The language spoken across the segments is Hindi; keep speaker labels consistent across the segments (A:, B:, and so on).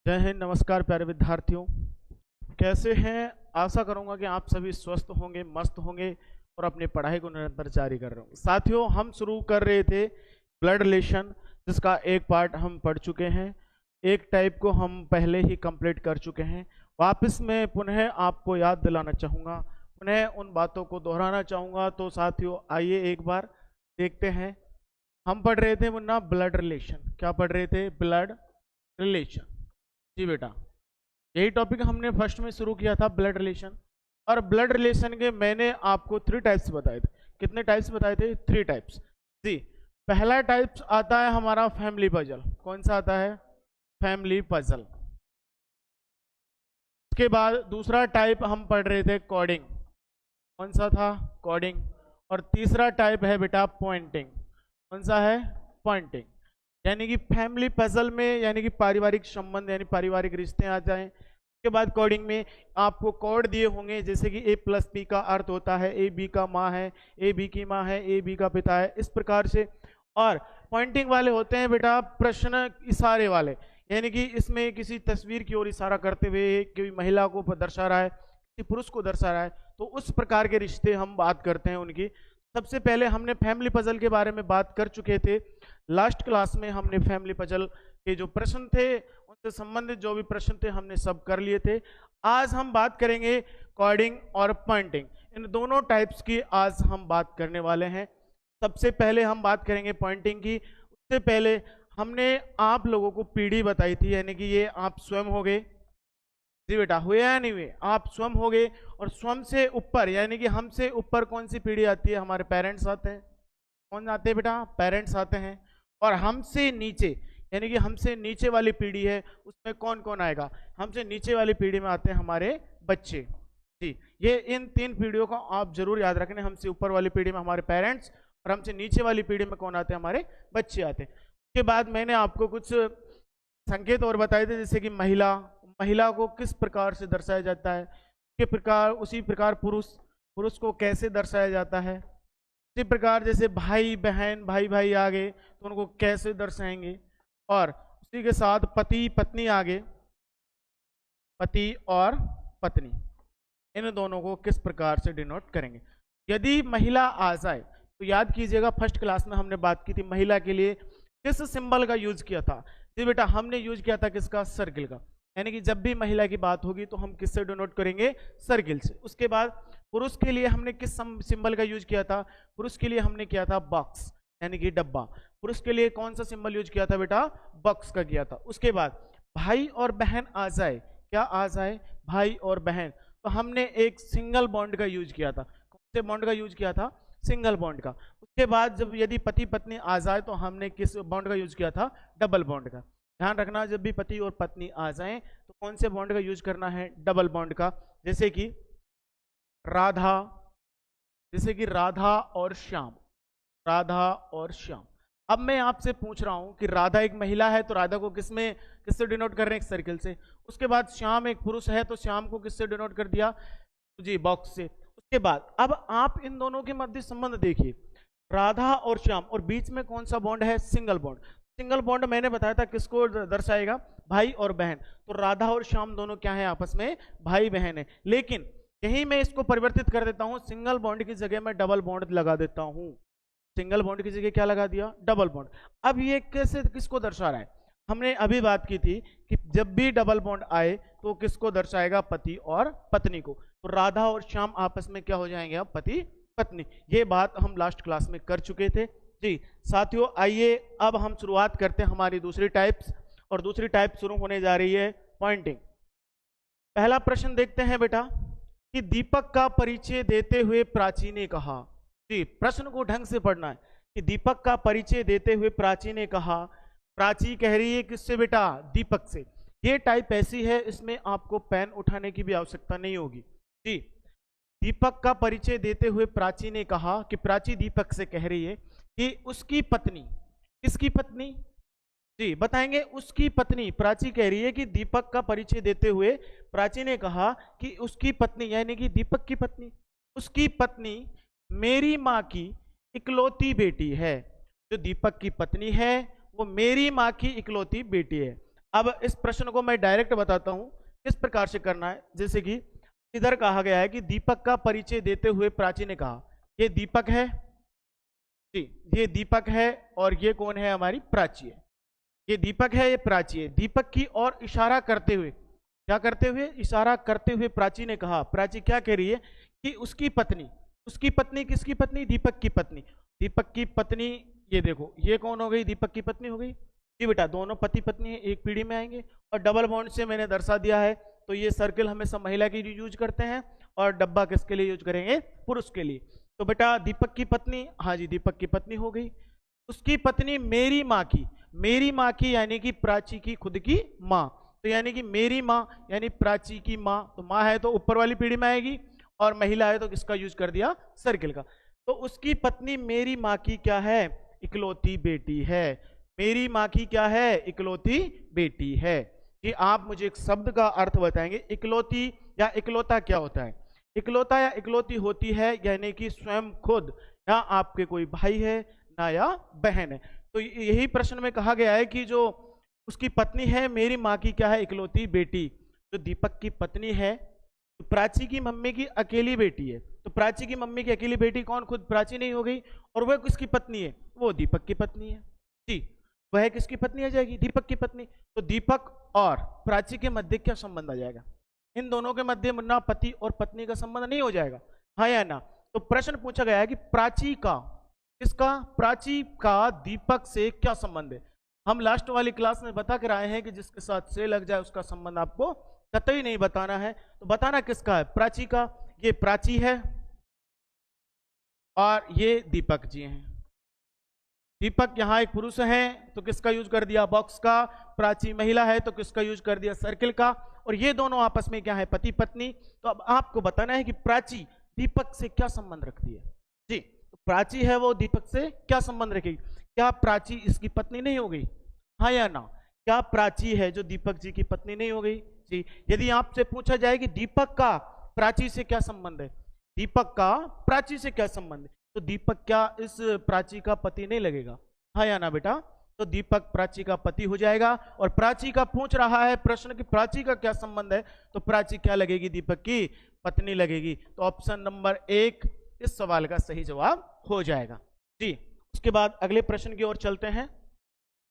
A: जय हिंद। नमस्कार प्यारे विद्यार्थियों, कैसे हैं। आशा करूंगा कि आप सभी स्वस्थ होंगे, मस्त होंगे और अपनी पढ़ाई को निरंतर जारी कर रहे होंगे। साथियों, हम शुरू कर रहे थे ब्लड रिलेशन, जिसका एक पार्ट हम पढ़ चुके हैं, एक टाइप को हम पहले ही कंप्लीट कर चुके हैं। वापस मैं पुनः आपको याद दिलाना चाहूँगा, पुनः उन बातों को दोहराना चाहूँगा। तो साथियों आइए एक बार देखते हैं। हम पढ़ रहे थे मुन्ना ब्लड रिलेशन। क्या पढ़ रहे थे? Blood relation. जी बेटा, यही टॉपिक हमने फर्स्ट में शुरू किया था, ब्लड रिलेशन। और ब्लड रिलेशन के मैंने आपको 3 टाइप्स बताए थे। कितने टाइप्स बताए थे? 3 टाइप्स। जी, पहला टाइप्स आता है हमारा फैमिली पजल। कौन सा आता है? Family puzzle. उसके बाद दूसरा टाइप हम पढ़ रहे थे कोडिंग। कौन सा था? कोडिंग। और तीसरा टाइप है बेटा पॉइंटिंग। कौन सा है? पॉइंटिंग। यानी कि फैमिली पजल में यानी कि पारिवारिक संबंध यानी पारिवारिक रिश्ते आ जाएं। उसके बाद कोडिंग में आपको कोड दिए होंगे, जैसे कि ए प्लस बी का अर्थ होता है ए बी का माँ है, ए बी की माँ है, ए बी का पिता है, इस प्रकार से। और पॉइंटिंग वाले होते हैं बेटा प्रश्न इशारे वाले, यानी कि इसमें किसी तस्वीर की ओर इशारा करते हुए कोई महिला को दर्शा रहा है, किसी पुरुष को दर्शा रहा है, तो उस प्रकार के रिश्ते हम बात करते हैं उनकी। सबसे पहले हमने फैमिली पजल के बारे में बात कर चुके थे। लास्ट क्लास में हमने फैमिली पजल के जो प्रश्न थे, उनसे संबंधित जो भी प्रश्न थे, हमने सब कर लिए थे। आज हम बात करेंगे कोडिंग और पॉइंटिंग, इन दोनों टाइप्स की आज हम बात करने वाले हैं। सबसे पहले हम बात करेंगे पॉइंटिंग की। उससे पहले हमने आप लोगों को पीढ़ी बताई थी, यानी कि ये आप स्वयं हो गए। जी बेटा, हुए या नहीं हुए? आप स्वयं हो गए। और स्वयं से ऊपर यानी कि हमसे ऊपर कौन सी पीढ़ी आती है? हमारे पेरेंट्स आते हैं। कौन आते हैं बेटा? पेरेंट्स आते हैं। और हमसे नीचे यानी कि हमसे नीचे वाली पीढ़ी है, उसमें कौन कौन आएगा? हमसे नीचे वाली पीढ़ी में आते हैं हमारे बच्चे। जी, ये इन 3 पीढ़ियों को आप जरूर याद रखना। हमसे ऊपर वाली पीढ़ी में हमारे पेरेंट्स और हमसे नीचे वाली पीढ़ी में कौन आते हैं? हमारे बच्चे आते हैं। उसके बाद मैंने आपको कुछ संकेत और बताए थे, जैसे कि महिला को किस प्रकार से दर्शाया जाता है, उसी प्रकार पुरुष को कैसे दर्शाया जाता है। इसी प्रकार जैसे भाई बहन, भाई भाई आगे तो उनको कैसे दर्शाएंगे। और उसी के साथ पति पत्नी आगे, पति और पत्नी, इन दोनों को किस प्रकार से डिनोट करेंगे। यदि महिला आ जाए तो याद कीजिएगा, फर्स्ट क्लास में हमने बात की थी महिला के लिए किस सिंबल का यूज किया था। जी बेटा, हमने यूज किया था किसका? सर्किल का। यानी कि जब भी महिला की बात होगी तो हम किससे डिनोट करेंगे? सर्किल से। उसके बाद पुरुष के लिए हमने किस सिंबल का यूज किया था? पुरुष के लिए हमने किया था बॉक्स, यानी कि डब्बा। पुरुष के लिए कौन सा सिंबल यूज किया था बेटा? बॉक्स का किया था। उसके बाद भाई और बहन आ जाए, क्या आ जाए? भाई और बहन, तो हमने एक सिंगल बॉन्ड का यूज किया था। कौन से बॉन्ड का यूज किया था? सिंगल बॉन्ड का। उसके बाद जब यदि पति पत्नी आ जाए तो हमने किस बॉन्ड का यूज किया था? डबल बॉन्ड का। ध्यान रखना, जब भी पति और पत्नी आ जाएं तो कौन से बॉन्ड का यूज करना है? डबल बॉन्ड का। जैसे कि राधा, जैसे कि राधा और श्याम, राधा और श्याम। अब मैं आपसे पूछ रहा हूं कि राधा एक महिला है तो राधा को किससे डिनोट कर रहे हैं? सर्किल से। उसके बाद श्याम एक पुरुष है तो श्याम को किससे डिनोट कर दिया? जी, बॉक्स से। उसके बाद अब आप इन दोनों के मध्य संबंध देखिए, राधा और श्याम, और बीच में कौन सा बॉन्ड है? Single bond. सिंगल बॉन्ड मैंने बताया था किसको दर्शाएगा? भाई और बहन। तो राधा और श्याम दोनों क्या है? आपस में भाई बहन है। लेकिन यही मैं इसको परिवर्तित कर देता हूं, सिंगल बॉन्ड की जगह मैं डबल बॉन्ड लगा देता हूं। सिंगल बॉन्ड की जगह क्या लगा दिया? Double bond. अब ये कैसे किसको दर्शा रहा है? हमने अभी बात की थी कि जब भी डबल बॉन्ड आए तो किसको दर्शाएगा? पति और पत्नी को। तो राधा और श्याम आपस में क्या हो जाएंगे? अब पति पत्नी। ये बात हम लास्ट क्लास में कर चुके थे। जी साथियों, आइए अब हम शुरुआत करते हैं हमारी दूसरी टाइप्स, और दूसरी टाइप शुरू होने जा रही है पॉइंटिंग। पहला प्रश्न देखते हैं बेटा कि दीपक का परिचय देते हुए प्राची ने कहा। जी, प्रश्न को ढंग से पढ़ना है कि दीपक का परिचय देते हुए प्राची ने कहा। प्राची कह रही है किससे बेटा? दीपक से। ये टाइप ऐसी है, इसमें आपको पेन उठाने की भी आवश्यकता नहीं होगी। जी, दीपक का परिचय देते हुए प्राची ने कहा कि प्राची दीपक से कह रही है कि उसकी पत्नी, किसकी पत्नी? जी बताएंगे, उसकी पत्नी। प्राची कह रही है कि दीपक का परिचय देते हुए प्राची ने कहा कि उसकी पत्नी यानी कि दीपक की पत्नी, उसकी पत्नी मेरी माँ की इकलौती बेटी है। जो दीपक की पत्नी है वो मेरी माँ की इकलौती बेटी है। अब इस प्रश्न को मैं डायरेक्ट बताता हूं किस प्रकार से करना है। जैसे कि इधर कहा गया है कि दीपक का परिचय देते हुए प्राची ने कहा, ये दीपक है जी, ये दीपक है और ये कौन है, हमारी प्राची है। ये दीपक है, ये प्राची है। दीपक की ओर इशारा करते हुए, क्या करते हुए, इशारा करते हुए प्राची ने कहा, प्राची क्या कह रही है कि उसकी पत्नी, उसकी पत्नी किसकी पत्नी, दीपक की पत्नी, दीपक की पत्नी, ये देखो ये कौन हो गई, दीपक की पत्नी हो गई जी बेटा, दोनों पति पत्नी एक पीढ़ी में आएंगे। और डबल बॉन्ड से मैंने दर्शा दिया है, तो ये सर्किल हमेशा महिला की यूज करते हैं और डब्बा किसके लिए यूज करेंगे, पुरुष के लिए। तो बेटा दीपक की पत्नी, हाँ जी दीपक की पत्नी हो गई। उसकी पत्नी मेरी माँ की, मेरी माँ की यानी कि प्राची की खुद की माँ, तो यानी कि मेरी माँ यानी प्राची की माँ, तो माँ है तो ऊपर वाली पीढ़ी में आएगी और महिला है तो किसका यूज कर दिया, सर्किल का। तो उसकी पत्नी मेरी माँ की क्या है, इकलौती बेटी है। मेरी माँ की क्या है, इकलौती बेटी है। कि आप मुझे एक शब्द का अर्थ बताएंगे, इकलौती या इकलौता क्या होता है। इकलौता या इकलौती होती है यानी कि स्वयं खुद, या आपके कोई भाई है ना या बहन है। तो यही प्रश्न में कहा गया है कि जो उसकी पत्नी है मेरी माँ की क्या है, इकलौती बेटी। जो दीपक की पत्नी है तो प्राची की मम्मी की अकेली बेटी है, तो प्राची की मम्मी की अकेली बेटी कौन, खुद प्राची नहीं हो गई, और वह किसकी पत्नी है, वो दीपक की पत्नी है जी। वह किसकी पत्नी आ जाएगी, दीपक की पत्नी। तो दीपक और प्राची के मध्य क्या संबंध आ जाएगा, इन दोनों के मध्य ना पति और पत्नी का संबंध नहीं हो जाएगा, हाँ या ना। तो प्रश्न पूछा गया है कि प्राची का, किसका, प्राची का दीपक से क्या संबंध है। हम लास्ट वाली क्लास में बता कर आए हैं कि जिसके साथ से लग जाए उसका संबंध आपको कतई नहीं बताना है। तो बताना किसका है, प्राची का। ये प्राची है और ये दीपक जी हैं। दीपक यहाँ एक पुरुष है तो किसका यूज कर दिया, बॉक्स का। प्राची महिला है तो किसका यूज कर दिया, सर्किल का। और ये दोनों आपस में क्या है, पति पत्नी। तो अब आपको बताना है कि प्राची दीपक से क्या संबंध रखती है जी। तो प्राची है वो दीपक से क्या संबंध रखेगी, क्या प्राची इसकी पत्नी नहीं हो गई, हाँ या ना। क्या प्राची है जो दीपक जी की पत्नी नहीं हो गई जी। यदि आपसे पूछा जाए कि दीपक का प्राची से क्या संबंध है, दीपक का प्राची से क्या संबंध है, तो दीपक क्या इस प्राची का पति नहीं लगेगा, हाँ या ना बेटा। तो दीपक प्राची का पति हो जाएगा। और प्राची का पूछ रहा है प्रश्न कि प्राची का क्या संबंध है, तो प्राची क्या लगेगी, दीपक की पत्नी लगेगी। तो ऑप्शन नंबर 1 इस सवाल का सही जवाब हो जाएगा जी। उसके बाद अगले प्रश्न की ओर चलते हैं।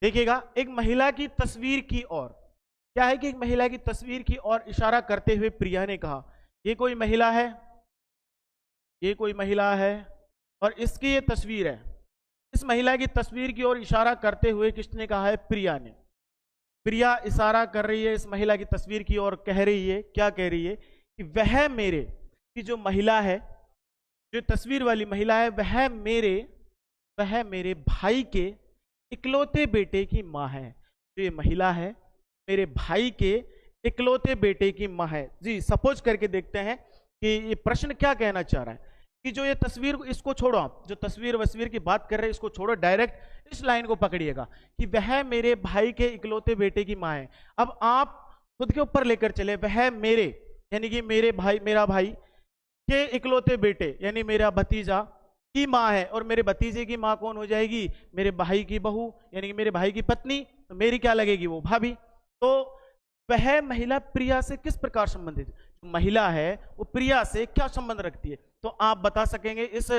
A: देखिएगा, एक महिला की तस्वीर की ओर, क्या है कि एक महिला की तस्वीर की ओर इशारा करते हुए प्रिया ने कहा, ये कोई महिला है, ये कोई महिला है और इसकी ये तस्वीर है। इस महिला की तस्वीर की ओर इशारा करते हुए किसने कहा है, प्रिया ने। प्रिया इशारा कर रही है इस महिला की तस्वीर की ओर, कह रही है, क्या कह रही है कि वह मेरे, कि जो महिला है, जो तस्वीर वाली महिला है, वह मेरे भाई के इकलौते बेटे की माँ है। जो ये महिला है मेरे भाई के इकलौते बेटे की माँ है जी। सपोज करके देखते हैं कि ये प्रश्न क्या कहना चाह रहा है कि जो ये तस्वीर, इसको छोड़ो, आप जो तस्वीर वस्वीर की बात कर रहे हैं इसको छोड़ो, डायरेक्ट इस लाइन को पकड़िएगा कि वह मेरे भाई के इकलौते बेटे की माँ है। अब आप खुद के ऊपर लेकर चले, वह मेरे यानी कि मेरे भाई, मेरा भाई के इकलौते बेटे यानी मेरा भतीजा की माँ है, और मेरे भतीजे की माँ कौन हो जाएगी, मेरे भाई की बहू यानी कि मेरे भाई की पत्नी। तो मेरी क्या लगेगी, वो भाभी। तो वह महिला प्रिया से किस प्रकार संबंधित है, जो महिला है वो प्रिया से क्या संबंध रखती है। तो आप बता सकेंगे, इस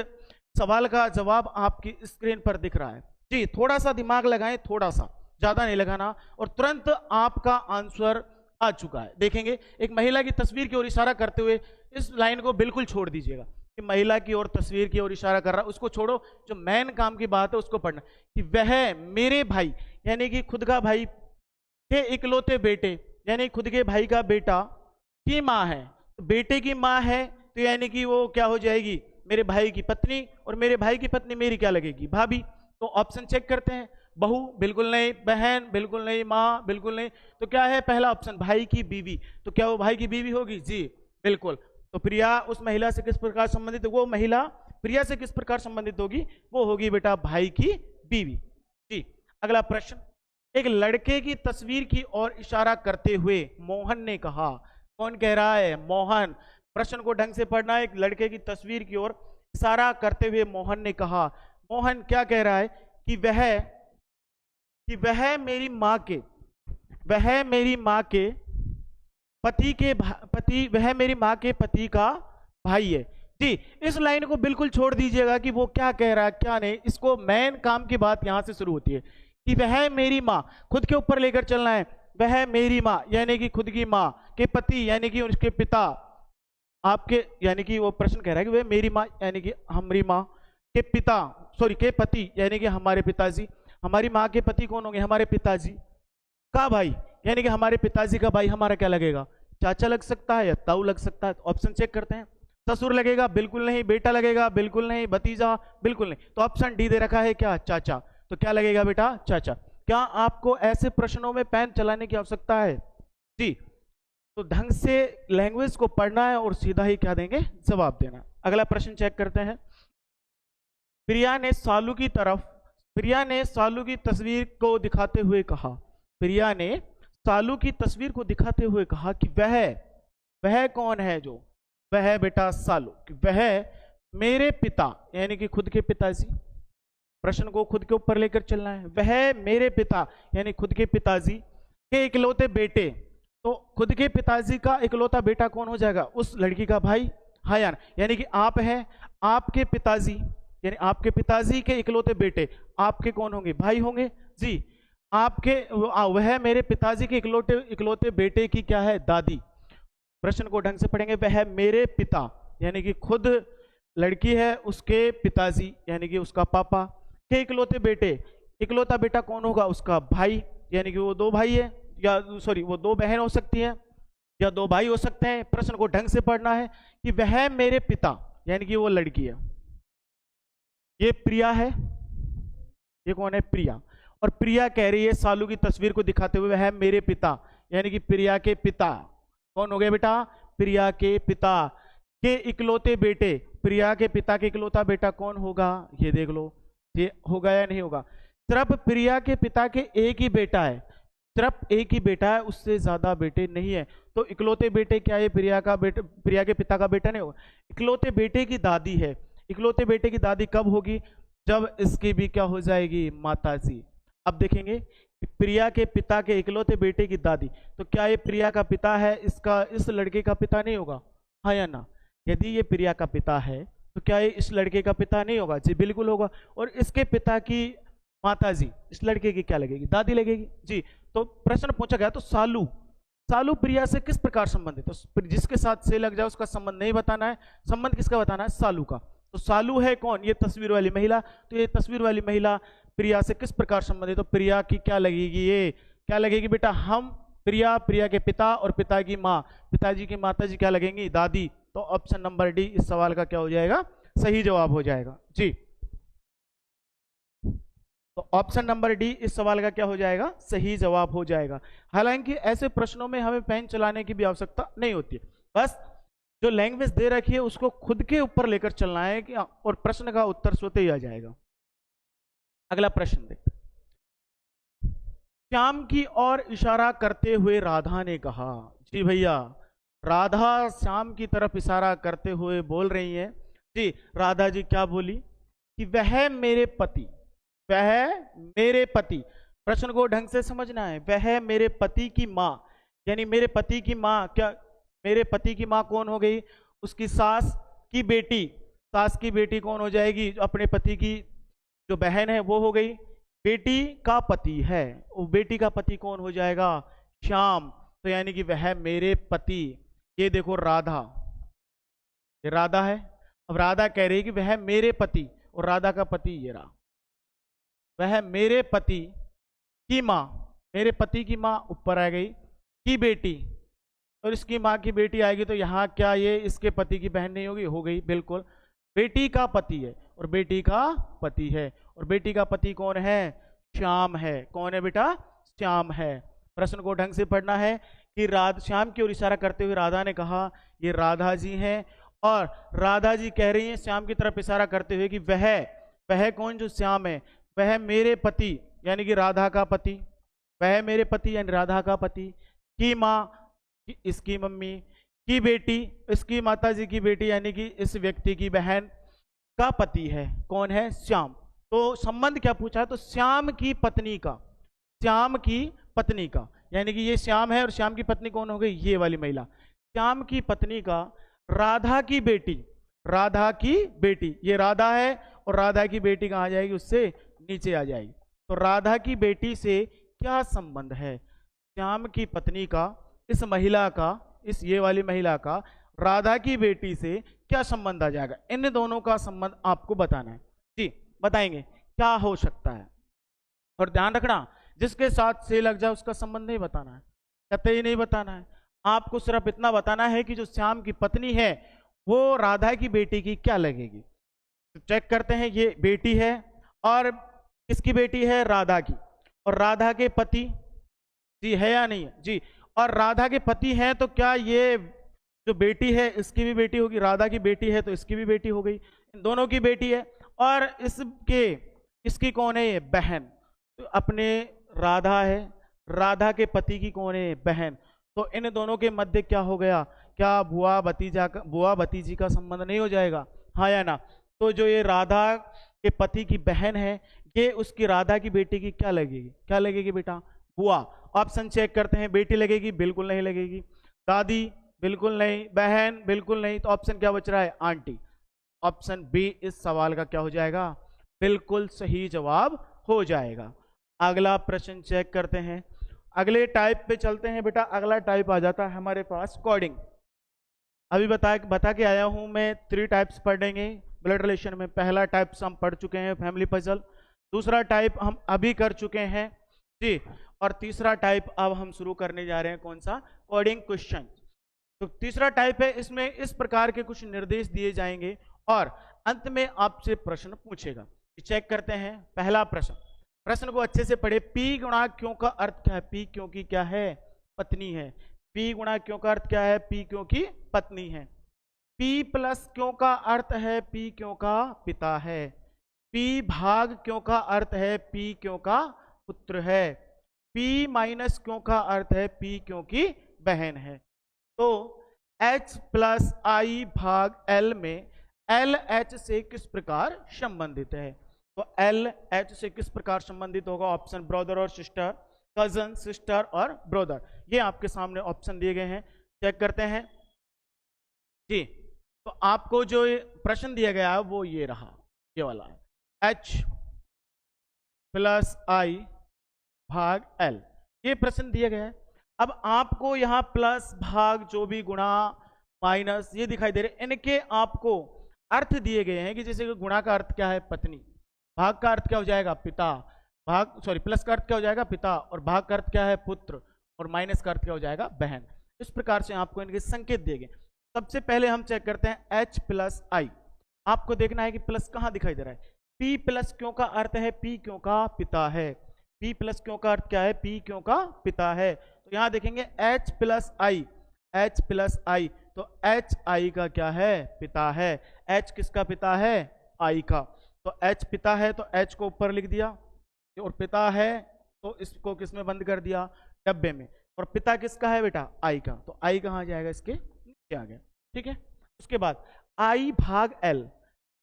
A: सवाल का जवाब आपकी स्क्रीन पर दिख रहा है जी। थोड़ा सा दिमाग लगाएं, थोड़ा सा, ज्यादा नहीं लगाना, और तुरंत आपका आंसर आ चुका है। देखेंगे, एक महिला की तस्वीर की ओर इशारा करते हुए, इस लाइन को बिल्कुल छोड़ दीजिएगा कि महिला की ओर तस्वीर की ओर इशारा कर रहा, उसको छोड़ो। जो मेन काम की बात है उसको पढ़ना कि वह मेरे भाई यानी कि खुद का भाई के इकलौते बेटे यानी खुद के भाई का बेटा की माँ है। तो बेटे की माँ है तो यानी कि वो क्या हो जाएगी, मेरे भाई की पत्नी, और मेरे भाई की पत्नी मेरी क्या लगेगी, भाभी। तो ऑप्शन चेक करते हैं, बहू बिल्कुल नहीं, बहन बिल्कुल नहीं, माँ बिल्कुल नहीं। तो क्या है पहला ऑप्शन, भाई की बीवी। तो क्या वो भाई की बीवी होगी जी, बिल्कुल। तो प्रिया उस महिला से किस प्रकार संबंधित, वो महिला प्रिया से किस प्रकार संबंधित होगी, वो होगी बेटा भाई की बीवी जी। अगला प्रश्न, एक लड़के की तस्वीर की ओर इशारा करते हुए मोहन ने कहा, कौन कह रहा है, मोहन। प्रश्न को ढंग से पढ़ना है। एक लड़के की तस्वीर की ओर इशारा करते हुए मोहन ने कहा, मोहन क्या कह रहा है कि वह मेरी माँ के वह मेरी माँ के पति, वह मेरी माँ के पति का भाई है। जी, इस लाइन को बिल्कुल छोड़ दीजिएगा कि वो क्या कह रहा है क्या नहीं। इसको मेन काम की बात यहां से शुरू होती है कि वह मेरी माँ, खुद के ऊपर लेकर चलना है। वह मेरी माँ यानी कि खुद की माँ के पति यानी कि उसके पिता, आपके यानी कि वो प्रश्न कह रहा है कि वह मेरी माँ यानी कि हमारी माँ के पिता, सॉरी के पति यानी कि हमारे पिताजी। हमारी माँ के पति कौन होंगे? हमारे पिताजी का भाई यानी कि हमारे पिताजी का भाई हमारा क्या लगेगा? चाचा लग सकता है या ताऊ लग सकता है। ऑप्शन चेक करते हैं। ससुर लगेगा? बिल्कुल नहीं। बेटा लगेगा? बिल्कुल नहीं। भतीजा? बिल्कुल नहीं। तो ऑप्शन डी दे रखा है क्या? चाचा। तो क्या लगेगा बेटा? चाचा। क्या आपको ऐसे प्रश्नों में पेन चलाने की आवश्यकता है? जी, तो ढंग से लैंग्वेज को पढ़ना है और सीधा ही क्या देंगे? जवाब देना। अगला प्रश्न चेक करते हैं। प्रिया ने सालू की तस्वीर को दिखाते हुए कहा, प्रिया ने सालू की तस्वीर को दिखाते हुए कहा कि वह कौन है? जो वह बेटा सालू, कि वह मेरे पिता यानी कि खुद के पिताजी। प्रश्न को खुद के ऊपर लेकर चलना है। वह मेरे पिता यानी खुद के पिताजी के इकलौते बेटे। तो खुद के पिताजी का इकलौता बेटा कौन हो जाएगा? उस लड़की का भाई। हाँ यार, यानी कि आप हैं, आपके पिताजी यानी आपके पिताजी के इकलौते बेटे आपके कौन होंगे? भाई होंगे। जी, आपके वह मेरे पिताजी के इकलौते बेटे की क्या है? दादी। प्रश्न को ढंग से पढ़ेंगे। वह मेरे पिता यानी कि खुद लड़की है उसके पिताजी यानी कि उसका पापा के इकलौते बेटे। इकलौता बेटा कौन होगा? उसका भाई यानी कि वो दो भाई है, या सॉरी वो दो बहन हो सकती है या दो भाई हो सकते हैं। प्रश्न को ढंग से पढ़ना है कि वह मेरे पिता यानी कि वो लड़की है, ये प्रिया है। ये कौन है? प्रिया। और प्रिया कह रही है सालू की तस्वीर को दिखाते हुए वह मेरे पिता यानी कि प्रिया के पिता कौन हो गए बेटा? प्रिया के पिता के इकलौते बेटे। प्रिया के पिता के इकलौता बेटा कौन होगा? ये देख लो, ये होगा या नहीं होगा? सिर्फ प्रिया के पिता के एक ही बेटा है, सिर्फ एक ही बेटा है, उससे ज्यादा बेटे नहीं है। तो इकलौते बेटे क्या है? प्रिया के पिता का बेटा नहीं होगा। इकलौते बेटे की दादी है। इकलौते बेटे की दादी कब होगी? जब इसकी भी क्या हो जाएगी? माताजी। अब देखेंगे प्रिया के पिता के इकलौते बेटे की दादी, तो क्या ये प्रिया का पिता है? इस लड़के का पिता नहीं होगा? हाँ या ना? यदि ये प्रिया का पिता है तो क्या ये इस लड़के का पिता नहीं होगा? जी बिल्कुल होगा। और इसके पिता की माताजी इस लड़के की क्या लगेगी? दादी लगेगी। जी, तो प्रश्न पूछा गया तो सालू प्रिया से किस प्रकार संबंधित? तो जिसके साथ से लग जाए उसका संबंध नहीं बताना है, संबंध किसका बताना है? सालू का। तो सालू है कौन? ये तस्वीर वाली महिला। तो ये तस्वीर वाली महिला प्रिया से किस प्रकार संबंधित? तो प्रिया की क्या लगेगी? ये क्या लगेगी बेटा? हम प्रिया के पिता और पिता की माँ, पिताजी की माताजी क्या लगेंगी? दादी। तो ऑप्शन नंबर डी इस सवाल का क्या हो जाएगा? सही जवाब हो जाएगा। जी, तो ऑप्शन नंबर डी इस सवाल का क्या हो जाएगा? सही जवाब हो जाएगा। हालांकि ऐसे प्रश्नों में हमें पेन चलाने की भी आवश्यकता नहीं होती है, बस जो लैंग्वेज दे रखी है उसको खुद के ऊपर लेकर चलना है कि और प्रश्न का उत्तर स्वतः ही आ जाएगा। अगला प्रश्न देखते। श्याम की ओर इशारा करते हुए राधा ने कहा। जी भैया, राधा श्याम की तरफ इशारा करते हुए बोल रही है। जी, राधा जी क्या बोली? कि वह मेरे पति, वह मेरे पति। प्रश्न को ढंग से समझना है। वह मेरे पति की माँ यानी मेरे पति की माँ, क्या मेरे पति की माँ कौन हो गई? उसकी सास की बेटी। सास की बेटी कौन हो जाएगी? अपने पति की जो बहन है वो हो गई। बेटी का पति है, वो बेटी का पति कौन हो जाएगा? श्याम। तो यानी कि वह मेरे पति। ये देखो राधा, ये राधा है। अब राधा कह रही है कि वह मेरे पति, और राधा का पति ये रहा। वह मेरे पति की माँ, मेरे पति की माँ ऊपर आ गई, की बेटी, और इसकी माँ की बेटी आएगी। तो यहाँ क्या ये इसके पति की बहन नहीं होगी? हो गई बिल्कुल। बेटी का पति है और बेटी का पति है, और बेटी का पति कौन है? श्याम है। कौन है बेटा? श्याम है। प्रश्न को ढंग से पढ़ना है कि श्याम की ओर इशारा करते हुए राधा ने कहा, ये राधा जी हैं, और राधा जी कह रही हैं श्याम की तरफ इशारा करते हुए कि वह कौन? जो श्याम है, वह मेरे पति यानी कि राधा का पति, वह मेरे पति यानी राधा का पति की माँ, इसकी मम्मी की बेटी, इसकी माताजी की बेटी यानी कि इस व्यक्ति की बहन का पति है। कौन है? श्याम। तो संबंध क्या पूछा है? तो श्याम की पत्नी का, श्याम की पत्नी का यानी कि ये श्याम है और श्याम की पत्नी कौन हो गई, ये वाली महिला। श्याम की पत्नी का राधा की बेटी, राधा की बेटी, ये राधा है और राधा की बेटी कहाँ जाएगी, उससे नीचे आ जाएगी। तो राधा की बेटी से क्या संबंध है, श्याम की पत्नी का, इस महिला का, इस ये वाली महिला का राधा की बेटी से क्या संबंध आ जाएगा, इन दोनों का संबंध आपको बताना है। जी बताएंगे क्या हो सकता है। और ध्यान रखना, जिसके साथ से लग जाए उसका संबंध नहीं बताना है, कतई नहीं बताना है। आपको सिर्फ इतना बताना है कि जो श्याम की पत्नी है वो राधा की बेटी की क्या लगेगी। तो चेक करते हैं, ये बेटी है और किसकी बेटी है, राधा की, और राधा के पति जी है या नहीं है जी, और राधा के पति हैं, तो क्या ये जो बेटी है इसकी भी बेटी होगी, राधा की बेटी है तो इसकी भी बेटी हो गई, इन दोनों की बेटी है। और इसकी कौन है, ये बहन, तो अपने राधा है, राधा के पति की कौन है, बहन। तो इन दोनों के मध्य क्या हो गया, क्या बुआ भतीजी का संबंध नहीं हो जाएगा, हाँ या ना। तो जो ये राधा के पति की बहन है, ये उसकी राधा की बेटी की क्या लगेगी, क्या लगेगी बेटा, बुआ। ऑप्शन चेक करते हैं, बेटी लगेगी, बिल्कुल नहीं लगेगी, दादी बिल्कुल नहीं, बहन बिल्कुल नहीं, तो ऑप्शन क्या बच रहा है, आंटी। ऑप्शन बी इस सवाल का क्या हो जाएगा, बिल्कुल सही जवाब हो जाएगा। अगला प्रश्न चेक करते हैं, अगले टाइप पे चलते हैं बेटा। अगला टाइप आ जाता है हमारे पास कोडिंग। अभी बता के आया हूं मैं, 3 टाइप्स पढ़ेंगे ब्लड रिलेशन में। पहला टाइप हम पढ़ चुके हैं, फैमिली पजल। दूसरा टाइप हम अभी कर चुके हैं जी, और तीसरा टाइप अब हम शुरू करने जा रहे हैं, कौन सा, कोडिंग क्वेश्चन। तो तीसरा टाइप है, इसमें इस प्रकार के कुछ निर्देश दिए जाएंगे और अंत में आपसे प्रश्न पूछेगा। चेक करते हैं पहला प्रश्न, प्रश्न को अच्छे से पढ़े। पी गुणा क्यों का अर्थ क्या है, पी क्योंकि क्या है, पत्नी है। पी गुणा क्यों का अर्थ क्या है, पी क्योंकि पत्नी है। पी प्लस क्यों का अर्थ है, पी क्यों का पिता है। पी भाग क्यों का अर्थ है, पी क्यों का पुत्र है। पी माइनस क्यों का अर्थ है, पी क्योंकि बहन है। तो H प्लस आई भाग L में L H से किस प्रकार संबंधित है, तो L H से किस प्रकार संबंधित होगा, ऑप्शन ब्रदर और सिस्टर, कजन, सिस्टर और ब्रदर। ये आपके सामने ऑप्शन दिए गए हैं, चेक करते हैं जी। तो आपको जो प्रश्न दिया गया है वो ये रहा, ये वाला है, H प्लस आई भाग L, ये प्रश्न दिया गया है। अब आपको यहाँ प्लस भाग जो भी गुणा माइनस ये दिखाई दे रहे, इनके आपको अर्थ दिए गए हैं कि जैसे कि गुणा का अर्थ क्या है, पत्नी, भाग का अर्थ क्या हो जाएगा, पिता, प्लस का अर्थ क्या हो जाएगा, पिता, और भाग का अर्थ क्या है, पुत्र, और माइनस का अर्थ क्या हो जाएगा, बहन। इस प्रकार से आपको इनके संकेत दिए गए। सबसे पहले हम चेक करते हैं H प्लस आई। आपको देखना है कि प्लस कहाँ दिखाई दे रहा है। P प्लस क्यों का अर्थ है, P क्यों का पिता है। P प्लस क्यों का अर्थ क्या है, P क्यों का पिता है। तो यहां देखेंगे H प्लस आई, H प्लस आई, तो H आई का क्या है, पिता है। H किसका पिता है, आई का। तो H पिता है तो H को ऊपर लिख दिया, और पिता है तो इसको किस में बंद कर दिया, डब्बे में। और पिता किसका है बेटा, आई का, तो आई कहाँ जाएगा, इसके नीचे आ गया, ठीक है। उसके बाद आई भाग L,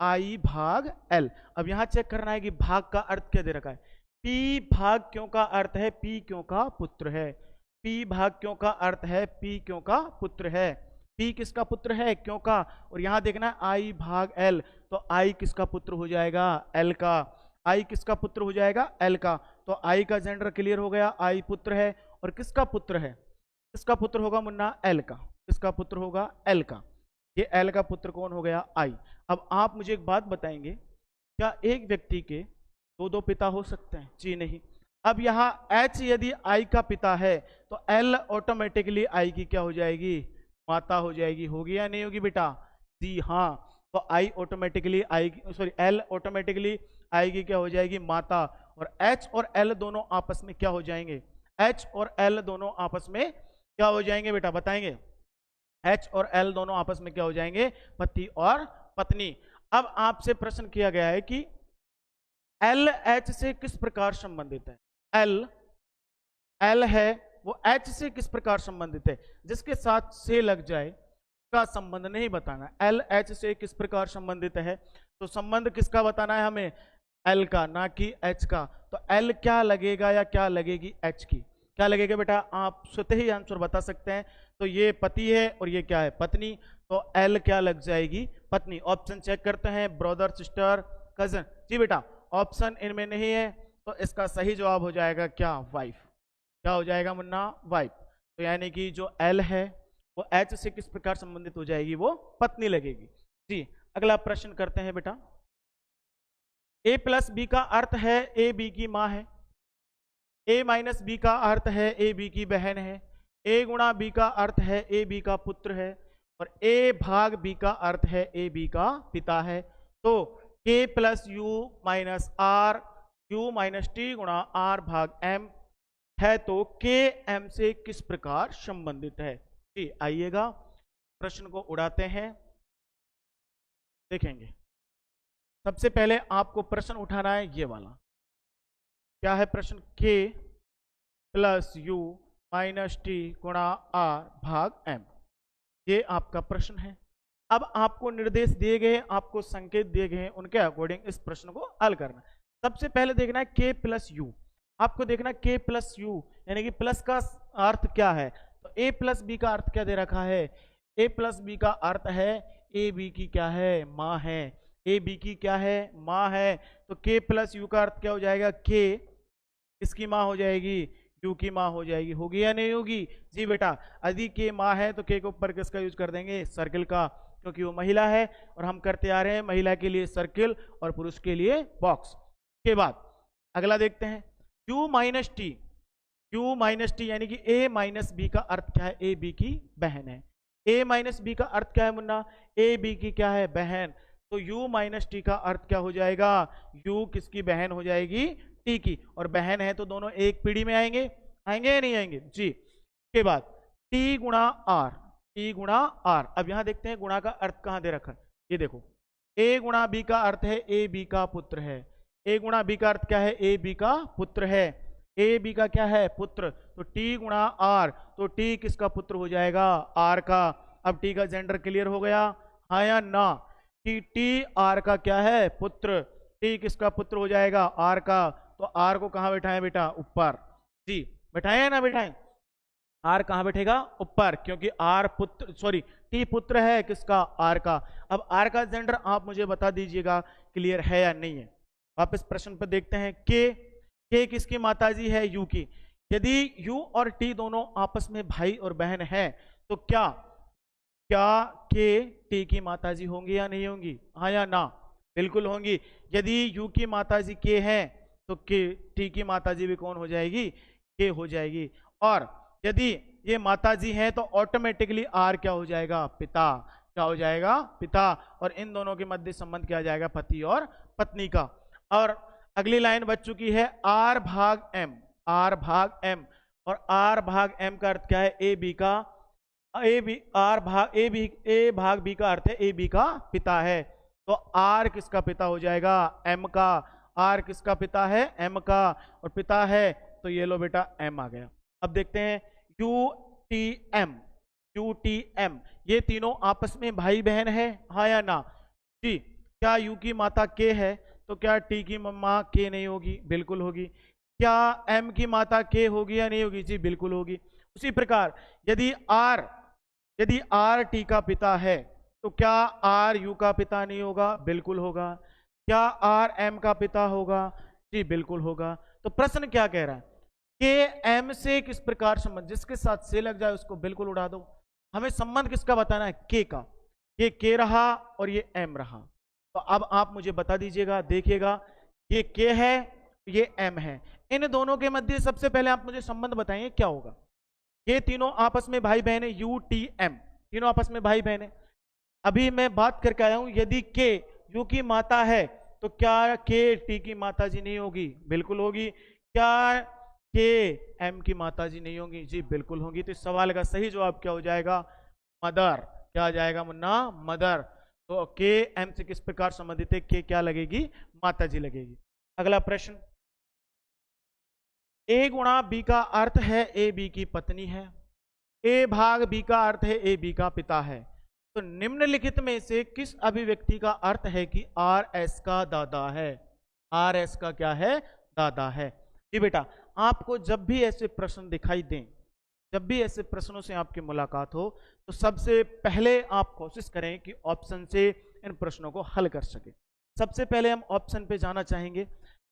A: आई भाग L। अब यहां चेक करना है कि भाग का अर्थ क्या दे रखा है। P भाग क्यों का अर्थ है, P क्यों का पुत्र है। P भाग क्यों का अर्थ है, P क्यों का पुत्र है। P किसका पुत्र है, क्यों का। और यहां देखना I भाग L, तो I किसका पुत्र हो जाएगा, L का। I किसका पुत्र हो जाएगा, L का। तो I का जेंडर क्लियर हो गया, I पुत्र है। और किसका पुत्र है, किसका पुत्र होगा मुन्ना, L का। किसका पुत्र होगा, L का। ये L का पुत्र कौन हो गया, I। अब आप मुझे एक बात बताएंगे, क्या एक व्यक्ति के दो पिता हो सकते हैं, जी नहीं। अब यहाँ H यदि I का पिता है तो L ऑटोमेटिकली I की क्या हो जाएगी, माता हो जाएगी। होगी या नहीं होगी बेटा, जी हाँ। तो I automatically L automatically I की क्या हो जाएगी, माता। और H और L दोनों आपस में क्या हो जाएंगे, H और L दोनों आपस में क्या हो जाएंगे बेटा, बताएंगे। H और L दोनों आपस में क्या हो जाएंगे, पति और पत्नी। अब आपसे प्रश्न किया गया है कि L H से किस प्रकार संबंधित है। L है वो H से किस प्रकार संबंधित है, जिसके साथ से लग जाए का संबंध नहीं बताना। L H से किस प्रकार संबंधित है, तो संबंध किसका बताना है हमें, L का, ना कि H का। तो L क्या लगेगा या क्या लगेगी, H की। क्या लगेगा बेटा, आप स्वतः ही आंसर बता सकते हैं। तो ये पति है और ये क्या है, पत्नी, तो एल क्या लग जाएगी, पत्नी। ऑप्शन चेक करते हैं, ब्रदर, सिस्टर, कजन। जी बेटा, ऑप्शन इनमें नहीं है, तो इसका सही जवाब हो जाएगा क्या, वाइफ। क्या हो जाएगा मुन्ना, वाइफ। तो यानी कि जो एल है वो एच से किस प्रकार संबंधित हो जाएगी, वो पत्नी लगेगी। जी, अगला प्रश्न करते हैं बेटा। ए प्लस बी का अर्थ है ए बी की माँ है, ए माइनस बी का अर्थ है ए बी की बहन है, ए गुणा बी का अर्थ है ए बी का पुत्र है, और ए भाग बी का अर्थ है ए बी का पिता है। तो k plus u minus r, u minus t गुणा आर भाग एम है, तो k m से किस प्रकार संबंधित है। जी, आइएगा प्रश्न को उड़ाते हैं, देखेंगे। सबसे पहले आपको प्रश्न उठाना है ये वाला, क्या है प्रश्न, k plus u minus t गुणा आर भाग एम, ये आपका प्रश्न है। अब आपको निर्देश दिए गए, आपको संकेत दिए गए, उनके अकॉर्डिंग इस प्रश्न को हल करना। सबसे पहले देखना है k प्लस यू, आपको देखना k प्लस यू यानी कि प्लस का अर्थ क्या है। तो a प्लस बी का अर्थ क्या दे रखा है, a प्लस बी का अर्थ है ए बी की क्या है, माँ है, ए बी की क्या है, माँ है। तो k प्लस यू का अर्थ क्या हो जाएगा, k इसकी माँ हो जाएगी, यू की माँ हो जाएगी, होगी या नहीं होगी। जी बेटा, यदि के माँ है तो के के ऊपर किसका यूज कर देंगे, सर्किल का, क्योंकि वो महिला है और हम करते आ रहे हैं महिला के लिए सर्किल और पुरुष के लिए बॉक्स। के बाद अगला देखते हैं, u minus T, u minus T यानी कि a माइनस बी का अर्थ क्या है, ए बी की बहन है। a माइनस बी का अर्थ क्या है मुन्ना, ए बी की क्या है, बहन। तो u माइनस टी का अर्थ क्या हो जाएगा, u किसकी बहन हो जाएगी, टी की, और बहन है तो दोनों एक पीढ़ी में आएंगे, आएंगे या नहीं आएंगे। जी, के बाद टी गुणा आर, टी गुणा आर। अब यहां देखते हैं गुणा का अर्थ कहां दे रखा है, ये देखो, a गुणा बी का अर्थ है ए बी का पुत्र है, a गुणा बी का अर्थ क्या है, ए बी का पुत्र है, ए बी का क्या है, पुत्र। तो टी गुणा आर, तो टी किसका पुत्र हो जाएगा, आर का। अब टी का जेंडर क्लियर हो गया, हाँ या ना, कि टी आर का क्या है, पुत्र। टी किसका पुत्र हो जाएगा, आर का। तो आर को कहां बैठाएं बेटा, ऊपर। जी, बैठाएं ना बैठाएं, आर कहां बैठेगा, ऊपर, क्योंकि आर पुत्र, सॉरी टी पुत्र है किसका, आर का। अब आर का जेंडर आप मुझे बता दीजिएगा क्लियर है या नहीं है। वापस प्रश्न पर देखते हैं, के किसकी माताजी है, यू की। यदि यू और टी दोनों आपस में भाई और बहन हैं तो क्या के टी की माताजी होंगी या नहीं होंगी, हाँ या ना, बिल्कुल होंगी। यदि यू की माताजी के हैं तो के टी की माताजी भी कौन हो जाएगी, के हो जाएगी। और यदि ये माताजी हैं तो ऑटोमेटिकली आर क्या हो जाएगा, पिता। क्या हो जाएगा, पिता। और इन दोनों के मध्य संबंध क्या जाएगा, पति और पत्नी का। और अगली लाइन बच चुकी है, आर भाग एम, आर भाग एम, और आर भाग एम का अर्थ क्या है, ए बी का, ए बी, आर भाग ए बी, ए भाग बी का अर्थ है ए बी का पिता है। तो आर किसका पिता हो जाएगा, एम का। आर किसका पिता है, एम का, और पिता है तो ये लो बेटा एम आ गया। अब देखते हैं u t m, u t m, ये तीनों आपस में भाई बहन है, हाँ या ना। जी, क्या यू की माता के है तो क्या टी की माँ के नहीं होगी, बिल्कुल होगी। क्या एम की माता के होगी या नहीं होगी, जी बिल्कुल होगी। उसी प्रकार यदि आर टी का पिता है तो क्या आर यू का पिता नहीं होगा, बिल्कुल होगा। क्या आर एम का पिता होगा, जी बिल्कुल होगा। तो प्रश्न क्या कह रहा है, के एम से किस प्रकार संबंध, जिसके साथ से लग जाए उसको बिल्कुल उड़ा दो। हमें संबंध किसका बताना है, के का। ये के रहा और ये एम रहा। तो अब आप मुझे बता दीजिएगा, देखिएगा, ये के है, ये एम है, इन दोनों के मध्य सबसे पहले आप मुझे संबंध बताइए क्या होगा। ये तीनों आपस में भाई बहन है, यू टी एम, तीनों आपस में भाई बहन है। अभी मैं बात करके आया हूं, यदि के यू की माता है तो क्या के टी की माता जी नहीं होगी, बिल्कुल होगी। क्या के एम की माता जी नहीं होगी, जी बिल्कुल होगी। तो इस सवाल का सही जवाब क्या हो जाएगा, मदर। क्या आ जाएगा मुन्ना, मदर। तो के एम से किस प्रकार संबंधित है, के क्या लगेगी, माता जी लगेगी। अगला प्रश्न, ए गुणा बी का अर्थ है ए बी की पत्नी है, ए भाग बी का अर्थ है ए बी का पिता है। तो निम्नलिखित में से किस अभिव्यक्ति का अर्थ है कि आर एस का दादा है, आर एस का क्या है, दादा है। जी बेटा, आपको जब भी ऐसे प्रश्न दिखाई दें, जब भी ऐसे प्रश्नों से आपकी मुलाकात हो, तो सबसे पहले आप कोशिश करें कि ऑप्शन से इन प्रश्नों को हल कर सके। सबसे पहले हम ऑप्शन पे जाना चाहेंगे।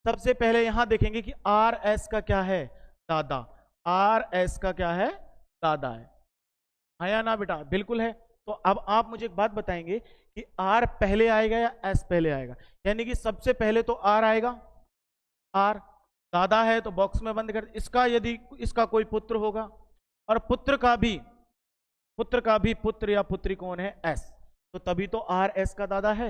A: सबसे पहले यहां देखेंगे कि आर एस का क्या है, दादा। आर एस का क्या है, दादा है या ना बेटा? बिल्कुल है। तो अब आप मुझे एक बात बताएंगे कि आर पहले आएगा या एस पहले आएगा? यानी कि सबसे पहले तो आर आएगा, आर दादा है तो बॉक्स में बंद कर। इसका यदि इसका कोई पुत्र होगा और पुत्र का भी पुत्र या पुत्री कौन है, एस, तो तभी तो आर एस का दादा है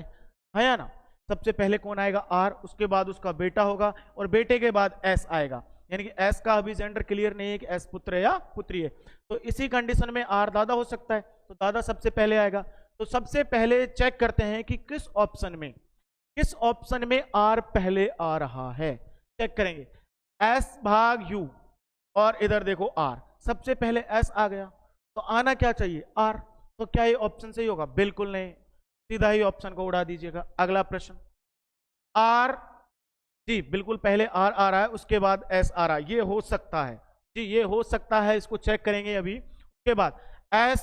A: या ना? सबसे पहले कौन आएगा, आर, उसके बाद उसका बेटा होगा और बेटे के बाद एस आएगा। यानी कि एस का अभी जेंडर क्लियर नहीं है कि एस पुत्र है या पुत्री है। तो इसी कंडीशन में आर दादा हो सकता है, तो दादा सबसे पहले आएगा। तो सबसे पहले चेक करते हैं कि किस ऑप्शन में आर पहले आ रहा है। चेक करेंगे, एस भाग यू और इधर देखो आर, सबसे पहले एस आ गया तो आना क्या चाहिए, आर। तो क्या ये ऑप्शन सही होगा? बिल्कुल नहीं, सीधा ही ऑप्शन को उड़ा दीजिएगा। अगला प्रश्न, आर, जी बिल्कुल पहले आर आ रहा है उसके बाद एस आ रहा है, ये हो सकता है जी, ये हो सकता है, इसको चेक करेंगे अभी। उसके बाद एस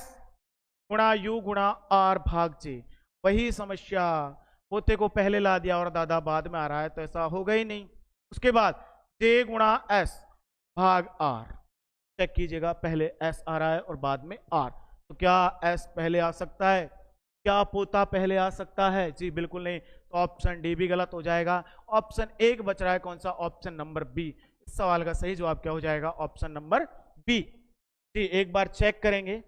A: गुणा यू गुणा आर भाग जे, वही समस्या, पोते को पहले ला दिया और दादा बाद में आ रहा है, तो ऐसा होगा ही नहीं। उसके बाद जे गुणा एस भाग आर, चेक कीजिएगा, पहले एस आ रहा है और बाद में आर, तो क्या एस पहले आ सकता है? क्या पोता पहले आ सकता है? जी बिल्कुल नहीं, तो ऑप्शन डी भी गलत हो जाएगा। ऑप्शन एक बच रहा है, कौन सा? Option number B. इस सवाल का सही जवाब क्या हो जाएगा? Option number B. जी एक बार चेक करेंगे,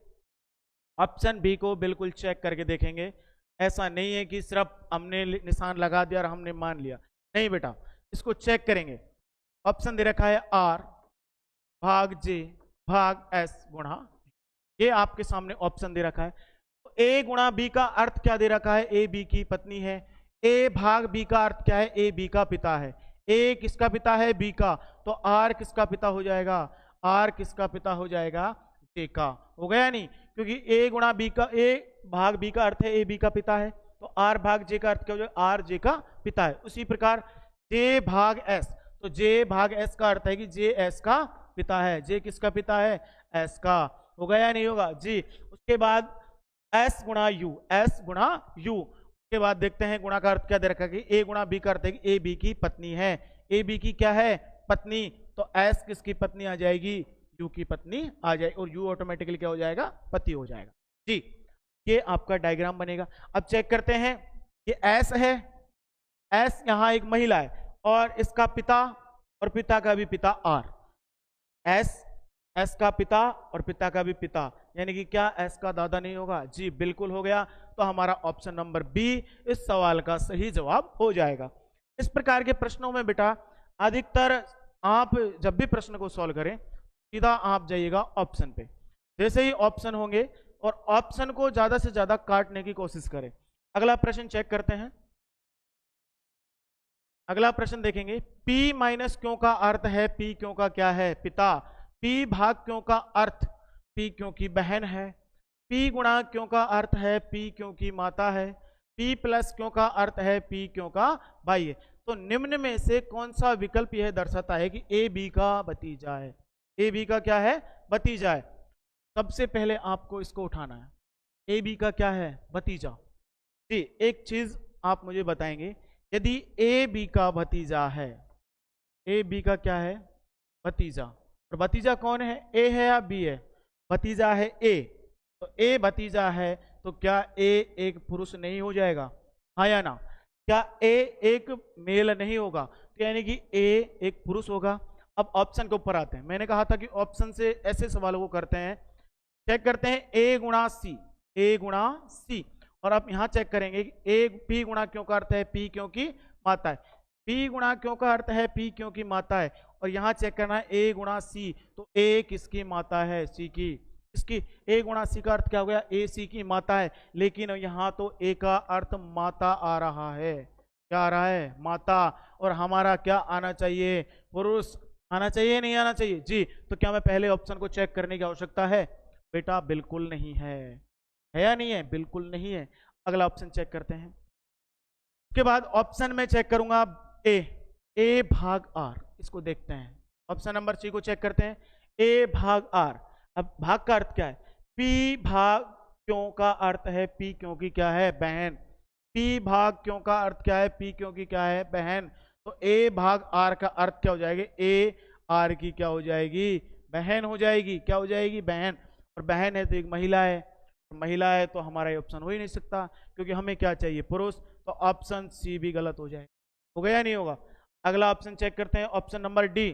A: ऑप्शन बी को बिल्कुल चेक करके देखेंगे। ऐसा नहीं है कि सिर्फ हमने निशान लगा दिया और हमने मान लिया, नहीं बेटा, इसको चेक करेंगे। ऑप्शन दे रखा है आर भाग जे भाग एस गुणा, ये आपके सामने ऑप्शन दे रखा है। तो ए गुणा बी का अर्थ क्या दे रखा है? ए बी की पत्नी है। ए भाग बी का अर्थ क्या है? ए बी का पिता है। ए किसका पिता है? बी का, तो आर किसका पिता हो जाएगा? आर किसका पिता हो जाएगा? जे का। हो गया नहीं? क्योंकि ए गुणा बी का, ए भाग बी का अर्थ है ए बी का पिता है, तो आर भाग जे का अर्थ क्या हो जाएगा? आर जे का पिता है। उसी प्रकार जे भाग एस, तो जे भाग एस का अर्थ है कि जे एस का पिता है। जे किसका पिता है? एस का। हो गया या नहीं होगा? जी। उसके बाद एस गुणा यू, एस गुणा यू, उसके बाद देखते हैं गुणा का अर्थ क्या दे रखा है कि ए गुणा बी का अर्थ है कि ए बी की पत्नी है। ए बी की क्या है? पत्नी, तो एस किसकी पत्नी आ जाएगी? यू की पत्नी आ जाएगी, और यू ऑटोमेटिकली क्या हो जाएगा? पति हो जाएगा। जी ये आपका डायग्राम बनेगा। अब चेक करते हैं, ये एस है, एस यहां एक महिला है और इसका पिता और पिता का भी पिता आर, एस का पिता और पिता का भी पिता, यानी कि क्या एस का दादा नहीं होगा? जी बिल्कुल हो गया। तो हमारा ऑप्शन नंबर बी इस सवाल का सही जवाब हो जाएगा। इस प्रकार के प्रश्नों में बेटा अधिकतर आप जब भी प्रश्न को सॉल्व करें, सीधा आप जाइएगा ऑप्शन पे। जैसे ही ऑप्शन होंगे और ऑप्शन को ज्यादा से ज्यादा काटने की कोशिश करें। अगला प्रश्न चेक करते हैं। अगला प्रश्न देखेंगे, P माइनस क्यों का अर्थ है P क्यों का क्या है? पिता। P भाग क्यों का अर्थ P क्यों की बहन है। P गुणा क्यों का अर्थ है P क्यों की माता है। P प्लस क्यों का अर्थ है P क्यों का भाई है। तो निम्न में से कौन सा विकल्प यह दर्शाता है कि ए बी का भतीजा है? ए बी का क्या है? भतीजा है। सबसे पहले आपको इसको उठाना है, ए बी का क्या है? भतीजा। जी एक चीज आप मुझे बताएंगे, यदि ए बी का भतीजा है, ए बी का क्या है? भतीजा, और भतीजा कौन है? ए है या बी है? भतीजा है ए, तो ए भतीजा है, तो क्या ए एक पुरुष नहीं हो जाएगा? हाँ या ना? क्या ए एक मेल नहीं होगा? तो यानी कि ए एक पुरुष होगा। अब ऑप्शन के ऊपर आते हैं। मैंने कहा था कि ऑप्शन से ऐसे सवालों को करते हैं। चेक करते हैं ए गुणा सी, ए गुणा सी, और आप यहां चेक करेंगे कि ए पी गुणा क्यों का अर्थ है पी क्यों की माता है। पी गुणा क्यों का अर्थ है पी क्यों की माता है, और यहां चेक करना है ए गुणा सी, तो ए किसकी माता है? सी की। इसकी ए गुणा सी का अर्थ क्या हो गया? ए सी की माता है, लेकिन यहां तो ए का अर्थ माता आ रहा है। क्या आ रहा है? माता। और हमारा क्या आना चाहिए? पुरुष आना चाहिए, नहीं आना चाहिए? जी। तो क्या मैं पहले ऑप्शन को चेक करने की आवश्यकता है? बेटा बिल्कुल नहीं है या नहीं है? बिल्कुल नहीं है। अगला ऑप्शन चेक करते हैं। उसके बाद ऑप्शन में चेक करूंगा ए भाग आर, इसको देखते हैं। ऑप्शन नंबर सी को चेक करते हैं, ए भाग आर। अब भाग का अर्थ क्या है? पी भाग क्यों का अर्थ है पी क्योंकि क्या है? बहन। पी भाग क्यों का अर्थ क्या है? पी क्योंकि क्या है? बहन। तो ए भाग आर का अर्थ क्या हो जाएगा? ए आर की क्या हो जाएगी? बहन हो जाएगी। क्या हो जाएगी? बहन। और बहन है तो एक महिला है, महिला है तो हमारा ये ऑप्शन हो ही नहीं सकता, क्योंकि हमें क्या चाहिए? पुरुष। तो ऑप्शन सी भी गलत हो जाएगा। हो गया नहीं होगा? अगला ऑप्शन चेक करते हैं, ऑप्शन नंबर डी,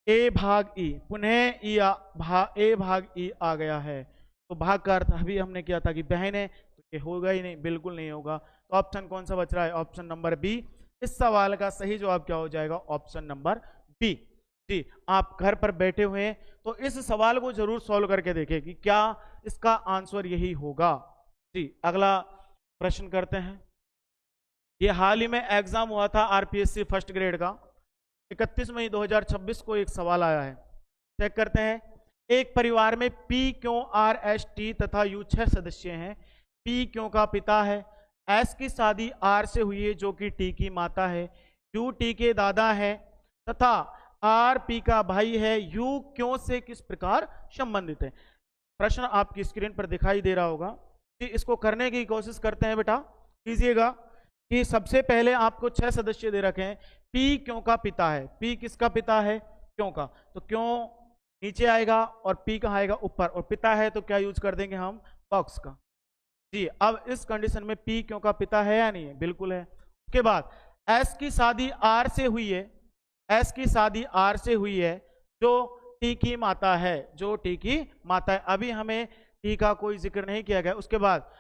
A: ए भाग ई। पुनः ए भाग ई आ गया है, तो भाग का अर्थ अभी हमने किया था कि बहन है, तो ये होगा ही नहीं, बिल्कुल नहीं होगा। तो ऑप्शन कौन सा बच रहा है? Option number B. इस सवाल का सही जवाब क्या हो जाएगा? Option number B. जी, आप घर पर बैठे हुए हैं तो इस सवाल को जरूर सॉल्व करके देखें कि क्या इसका आंसर यही होगा। जी, अगला प्रश्न करते हैं। ये हाल ही में एग्जाम हुआ था आरपीएससी फर्स्ट ग्रेड का, 31 मई 2026 को एक सवाल आया है। चेक करते हैं। एक परिवार में पी क्यों आर एस टी तथा यू 6 सदस्य हैं। पी क्यों का पिता है, एस की शादी आर से हुई है जो कि टी की माता है, यू टी के दादा है तथा आर पी का भाई है। यू क्यों से किस प्रकार संबंधित है? प्रश्न आपकी स्क्रीन पर दिखाई दे रहा होगा कि इसको करने की कोशिश करते हैं। बेटा कीजिएगा कि सबसे पहले आपको 6 सदस्य दे रखे हैं। पी क्यों का पिता है, पी किसका पिता है? क्यों का। तो क्यों नीचे आएगा और पी कहाँ आएगा? ऊपर। और पिता है तो क्या यूज कर देंगे हम? बॉक्स का। जी, अब इस कंडीशन में पी क्यों का पिता है या नहीं है? बिल्कुल है। उसके बाद एस की शादी आर से हुई है, एस की शादी आर से हुई है जो टी की माता है, जो टी की माता है। अभी हमें टी का कोई जिक्र नहीं किया गया। उसके बाद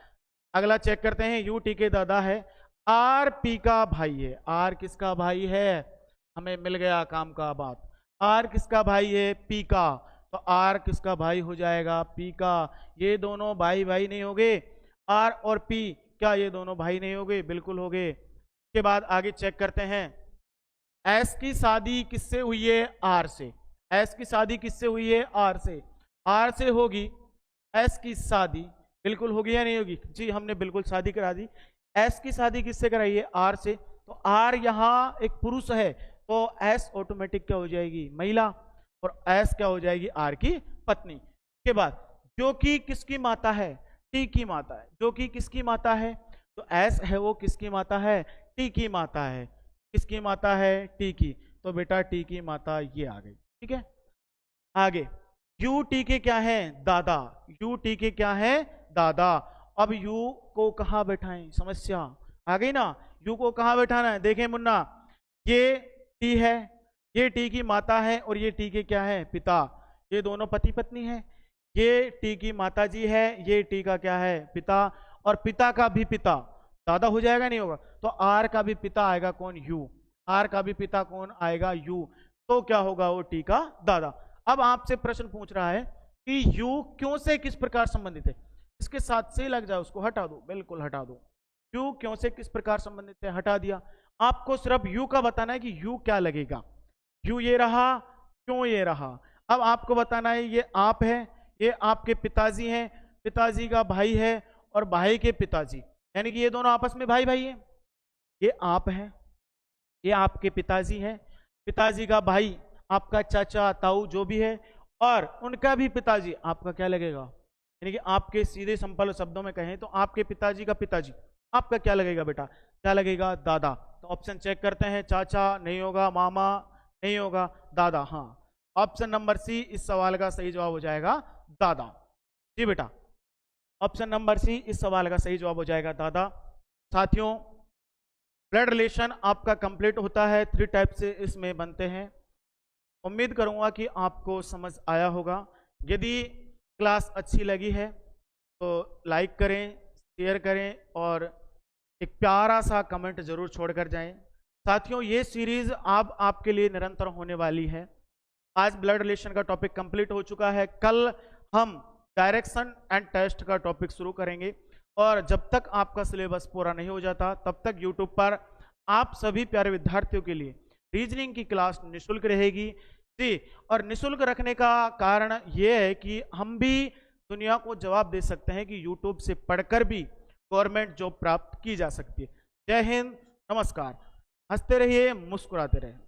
A: अगला चेक करते हैं, यू टी के दादा है, आर पी का भाई है। आर किसका भाई है? हमें मिल गया काम का बात। आर किसका भाई है? पी का। तो आर किसका भाई हो जाएगा? पी का। ये दोनों भाई भाई नहीं होंगे? आर और पी, क्या ये दोनों भाई नहीं होंगे? बिल्कुल होंगे। उसके बाद आगे चेक करते हैं, एस की शादी किससे हुई है? आर से। एस की शादी किससे हुई है? आर से। आर से होगी एस की शादी, बिल्कुल होगी या नहीं होगी? जी, हमने बिल्कुल शादी करा दी। एस की शादी किससे कराई है? आर से। तो आर यहाँ एक पुरुष है तो एस ऑटोमेटिक क्या हो जाएगी? महिला। और एस क्या हो जाएगी? आर की पत्नी। के बाद जो कि किसकी माता है? टी की माता है। जो कि किसकी माता है? तो एस है वो किसकी माता है? टी की माता है। किसकी माता है? टी की। तो बेटा टी की माता ये आ गई। ठीक है, आगे यू टी के क्या है? दादा। यू टी के क्या है? दादा। अब यू को कहां बैठाएं? समस्या आ गई ना। यू को कहां बैठाना है? देखें मुन्ना, ये टी है, ये टी की माता है और ये टी के क्या है? पिता। ये दोनों पति पत्नी है। ये टी की माता जी है, ये टी का क्या है? पिता। और पिता का भी पिता दादा हो जाएगा नहीं होगा? तो आर का भी पिता आएगा कौन? यू। आर का भी पिता कौन आएगा? यू। तो क्या होगा? वो टी का दादा। अब आपसे प्रश्न पूछ रहा है कि यू क्यों से किस प्रकार संबंधित है। इसके साथ से लग जाए उसको हटा दो, बिल्कुल हटा दो। यू क्यों से किस प्रकार संबंधित है, हटा दिया। आपको सिर्फ यू का बताना है कि यू क्या लगेगा। यू ये रहा, क्यों ये रहा। अब आपको बताना है ये आप है, ये आपके पिताजी हैं, पिताजी का भाई है और भाई के पिताजी, यानी कि ये दोनों आपस में भाई भाई हैं। ये आप है, ये आपके पिताजी हैं, पिताजी का भाई आपका चाचा ताऊ जो भी है, और उनका भी पिताजी आपका क्या लगेगा, यानी कि आपके सीधे सिंपल शब्दों में कहें तो आपके पिताजी का पिताजी आपका क्या लगेगा बेटा? क्या लगेगा? दादा। तो ऑप्शन चेक करते हैं, चाचा नहीं होगा, मामा नहीं होगा, दादा। हाँ, ऑप्शन नंबर सी इस सवाल का सही जवाब हो जाएगा, दादा। जी बेटा, ऑप्शन नंबर सी इस सवाल का सही जवाब हो जाएगा, दादा। साथियों, ब्लड रिलेशन आपका कंप्लीट होता है, 3 टाइप से इसमें बनते हैं। उम्मीद करूंगा कि आपको समझ आया होगा। यदि क्लास अच्छी लगी है तो लाइक करें, शेयर करें और एक प्यारा सा कमेंट जरूर छोड़कर जाएं। साथियों, ये सीरीज आपके लिए निरंतर होने वाली है। आज ब्लड रिलेशन का टॉपिक कंप्लीट हो चुका है। कल हम डायरेक्शन एंड टेस्ट का टॉपिक शुरू करेंगे, और जब तक आपका सिलेबस पूरा नहीं हो जाता तब तक यूट्यूब पर आप सभी प्यारे विद्यार्थियों के लिए रीजनिंग की क्लास निःशुल्क रहेगी। जी, और निःशुल्क रखने का कारण यह है कि हम भी दुनिया को जवाब दे सकते हैं कि यूट्यूब से पढ़कर भी गवर्नमेंट जॉब प्राप्त की जा सकती है। जय हिंद, नमस्कार। हंसते रहिए, मुस्कुराते रहिए।